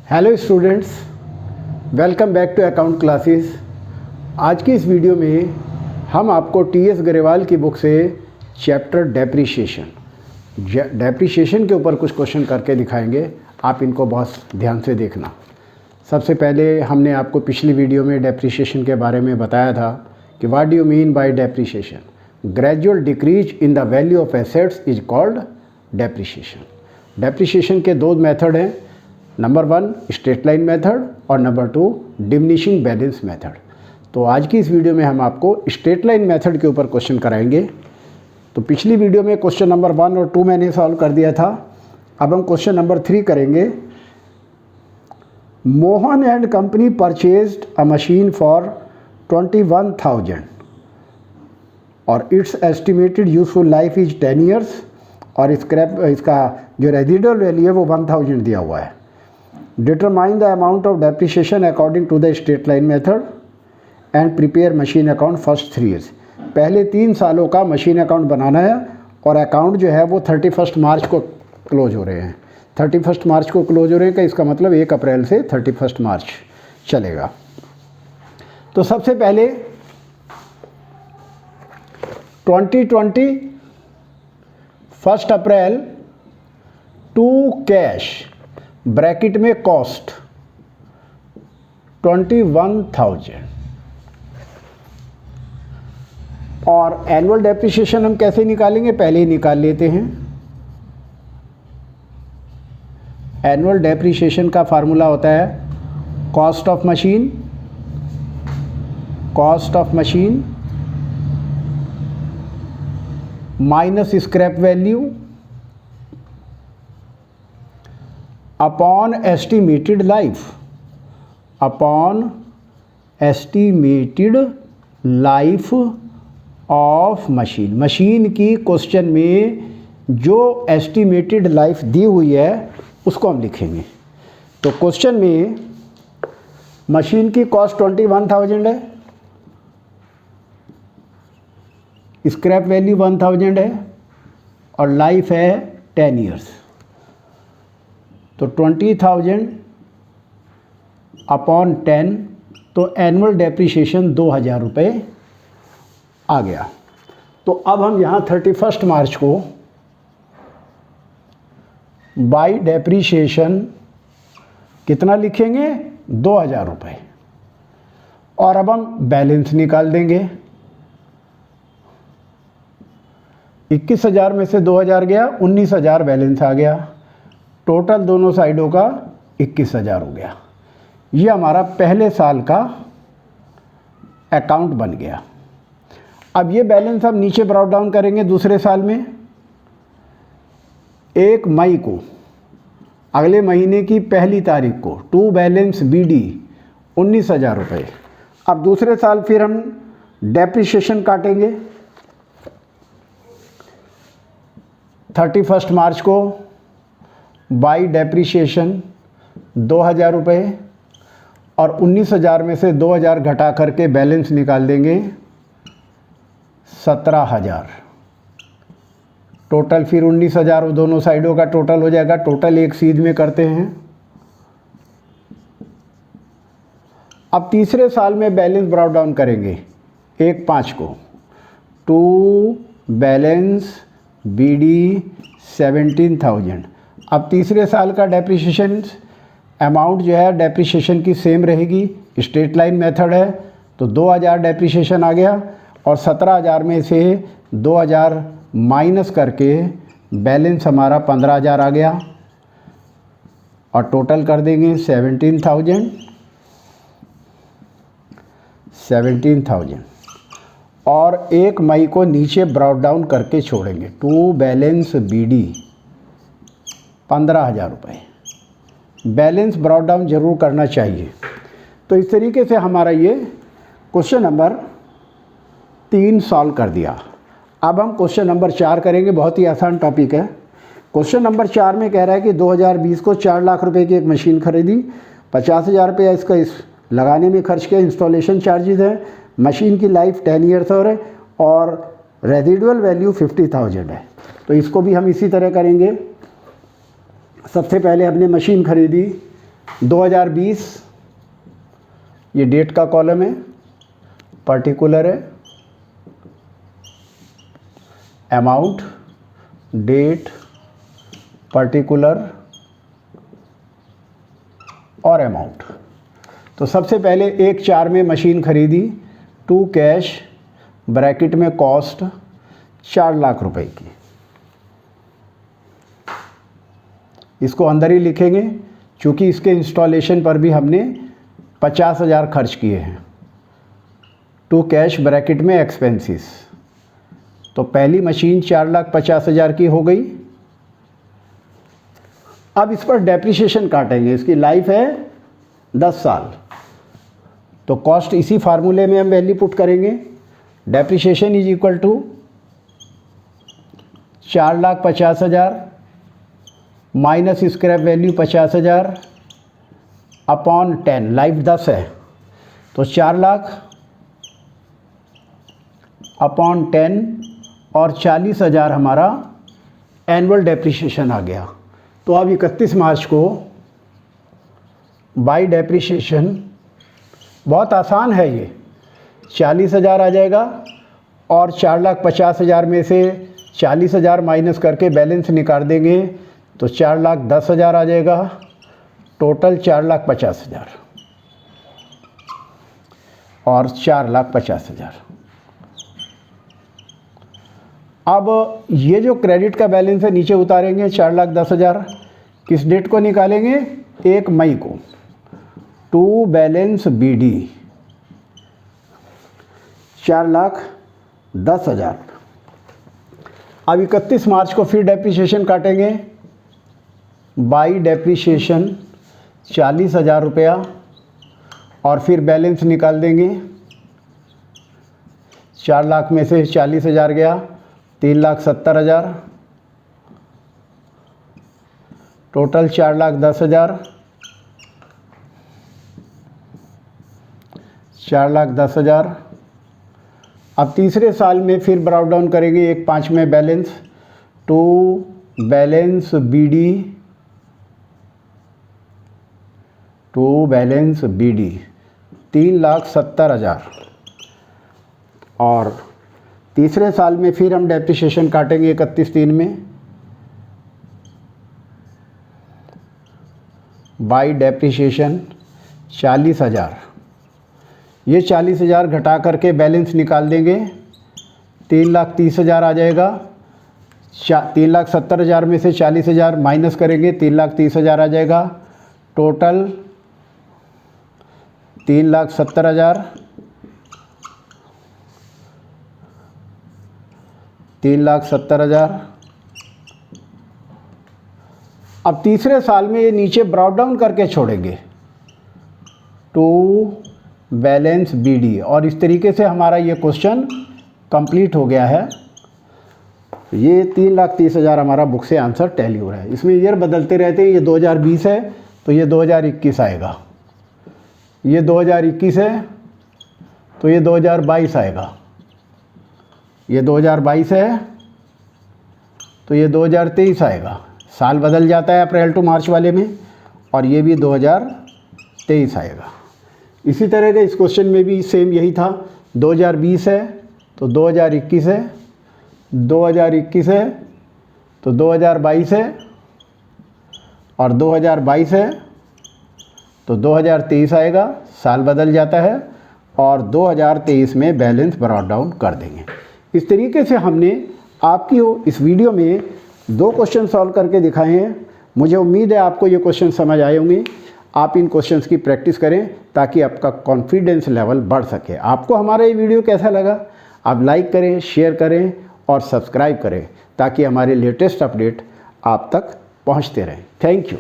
Hello students, welcome back to account classes. आज की इस वीडियो में हम आपको टी.एस. गरेवाल की बुक से चैप्टर डेप्रीशिएशन के ऊपर कुछ क्वेश्चन करके दिखाएंगे। आप इनको बहुत ध्यान से देखना। सबसे पहले हमने आपको पिछली वीडियो में डेप्रीशिएशन के बारे में बताया था कि what do you mean by depreciation. Gradual decrease in the value of assets is called depreciation. Depreciation के दो मेथड हैं, नंबर 1 स्ट्रेट लाइन मेथड और नंबर 2 डिमिनिशिंग बैलेंस मेथड। तो आज की इस वीडियो में हम आपको स्ट्रेट लाइन मेथड के ऊपर क्वेश्चन कराएंगे। तो पिछली वीडियो में क्वेश्चन नंबर 1 और 2 मैंने सॉल्व कर दिया था। अब हम क्वेश्चन नंबर 3 करेंगे। Mohan and company purchased a machine for 21,000 और it's estimated useful life is 10 years और इसका जो रेजिडुअल वैल्यू है वो 1000 दिया हुआ है। Determine the amount of depreciation according to the straight line method and prepare machine account first 3 years. पहले 3 सालों का मशीन अकाउंट बनाना है और अकाउंट जो है वो 31 मार्च को क्लोज हो रहे हैं। 31 मार्च को क्लोज हो रहे हैं का इसका मतलब 1 अप्रैल से 31 मार्च चलेगा। तो सबसे पहले 2020 1 अप्रैल टू कैश ब्रैकेट में कॉस्ट 21,000 और एनुअल डेप्रीशिएशन हम कैसे निकालेंगे, पहले ही निकाल लेते हैं। एनुअल डेप्रीशिएशन का फार्मूला होता है cost of machine minus scrap value upon estimated life of machine. Machine की क्वेश्चन में जो एस्टिमेटेड लाइफ दी हुई है उसको हम लिखेंगे। तो क्वेश्चन में मशीन की कॉस्ट 21,000 है, स्क्रैप वैल्यू 1000 है और लाइफ है 10 ईयर्स। तो 20,000 अपॉन 10, तो एनुअल डेप्रीशिएशन 2000 रुपये आ गया। तो अब हम यहाँ 31 मार्च को बाई डेप्रीशिएशन कितना लिखेंगे, 2000 रुपये। और अब हम बैलेंस निकाल देंगे। 21,000 में से 2000 गया, 19,000 बैलेंस आ गया। टोटल दोनों साइडों का 21,000 हो गया। ये हमारा पहले साल का अकाउंट बन गया। अब ये बैलेंस हम नीचे ब्रॉट डाउन करेंगे दूसरे साल में। 1 मई को, अगले महीने की 1 तारीख को टू बैलेंस BD 19,000 रुपये। अब दूसरे साल फिर हम डेप्रीशिएशन काटेंगे 31 मार्च को बाई डेप्रीशिएशन 2000 रुपये और 19,000 में से 2000 घटा करके बैलेंस निकाल देंगे 17,000। टोटल फिर 19,000 दोनों साइडों का टोटल हो जाएगा। टोटल एक सीध में करते हैं। अब तीसरे साल में बैलेंस ब्रॉट डाउन करेंगे 1/5 को टू बैलेंस BD 17,000। अब तीसरे साल का डेप्रीशिएशन अमाउंट जो है डेप्रीशिएशन की सेम रहेगी, स्ट्रेट लाइन मेथड है। तो 2000 डेप्रीशिएशन आ गया और 17,000 में से 2000 माइनस करके बैलेंस हमारा 15,000 आ गया और टोटल कर देंगे 17,000 और 1 मई को नीचे ब्रॉट डाउन करके छोड़ेंगे टू बैलेंस BD 15,000 रुपये। बैलेंस ब्रॉट डाउन जरूर करना चाहिए। तो इस तरीके से हमारा ये क्वेश्चन नंबर 3 सॉल्व कर दिया। अब हम क्वेश्चन नंबर 4 करेंगे। बहुत ही आसान टॉपिक है। क्वेश्चन नंबर 4 में कह रहा है कि 2020 को 4 लाख रुपए की एक मशीन खरीदी, 50,000 रुपये इसका लगाने में खर्च किया, इंस्टॉलेशन चार्जेस है, मशीन की लाइफ 10 ईयर्स और रेजिडुअल वैल्यू 50,000 है। तो इसको भी हम इसी तरह करेंगे। सबसे पहले हमने मशीन खरीदी 2020 ये डेट का कॉलम है, पर्टिकुलर है, अमाउंट, डेट, पर्टिकुलर और अमाउंट। तो सबसे पहले 1/4 में मशीन खरीदी, टू कैश, ब्रैकेट में कॉस्ट 4 लाख रुपए की। इसको अंदर ही लिखेंगे क्योंकि इसके इंस्टॉलेशन पर भी हमने 50,000 खर्च किए हैं। टू कैश ब्रैकेट में एक्सपेंसेस। तो पहली मशीन 4,50,000 की हो गई। अब इस पर डेप्रिसिएशन काटेंगे। इसकी लाइफ है 10 साल। तो कॉस्ट इसी फार्मूले में हम वैल्यू पुट करेंगे। Depreciation is equal to 4,50,000 minus scrap value 50,000 upon 10, life 10 है तो 4 लाख अपॉन 10 और 40,000 हमारा एनुअल डेप्रिसिएशन आ गया। तो अब 31 मार्च को बाई डेप्रिसिएशन, बहुत आसान है ये, 40,000 आ जाएगा और 4,50,000 में से 40,000 माइनस करके बैलेंस निकाल देंगे तो 4,10,000 आ जाएगा। टोटल 4,50,000 और 4,50,000। अब ये जो क्रेडिट का बैलेंस है नीचे उतारेंगे। 4,10,000 किस डेट को निकालेंगे? 1 मई को। To balance BD 4,10,000। अब 31 मार्च को फिर डेप्रिसिएशन काटेंगे। बाई डेप्रिसिएशन 40,000 रुपया और फिर बैलेंस निकाल देंगे। 4 लाख में से 40,000 गया, 3,70,000, टोटल 4,10,000, 4,10,000। अब तीसरे साल में फिर ब्राउट डाउन करेंगे 1/5 में बैलेंस। टू बैलेंस BD 3,70,000 और तीसरे साल में फिर हम डेप्रिसिएशन काटेंगे 31/3 में। By depreciation 40,000। ये 40,000 घटा करके बैलेंस निकाल देंगे। 3,30,000 आ जाएगा। 3,70,000 में से 40,000 माइनस करेंगे, 3,30,000 आ जाएगा। टोटल 3,70,000, 3,70,000। अब तीसरे साल में ये नीचे ब्राउट डाउन करके छोड़ेंगे टू बैलेंस BD और इस तरीके से हमारा ये क्वेश्चन कंप्लीट हो गया है। ये 3,30,000 हमारा बुक से आंसर टैली हो रहा है। इसमें ईयर बदलते रहते हैं। ये 2020 है तो ये 2021 आएगा, ये 2021 है तो ये 2022 आएगा, ये 2022 है तो ये 2023 आएगा। साल बदल जाता है अप्रैल टू मार्च वाले में, और ये भी 2023 आएगा। इसी तरह के इस क्वेश्चन में भी सेम यही था। 2020 है तो 2021 है, 2021 है तो 2022 है, और 2022 है तो 2023 आएगा। साल बदल जाता है और 2023 में बैलेंस ब्रॉट डाउन कर देंगे। इस तरीके से हमने आपकी इस वीडियो में 2 क्वेश्चन सॉल्व करके दिखाए हैं। मुझे उम्मीद है आपको ये क्वेश्चन समझ आए होंगे। आप इन क्वेश्चंस की प्रैक्टिस करें ताकि आपका कॉन्फिडेंस लेवल बढ़ सके। आपको हमारा ये वीडियो कैसा लगा? आप लाइक करें, शेयर करें और सब्सक्राइब करें ताकि हमारे लेटेस्ट अपडेट आप तक पहुंचते रहें। Thank you.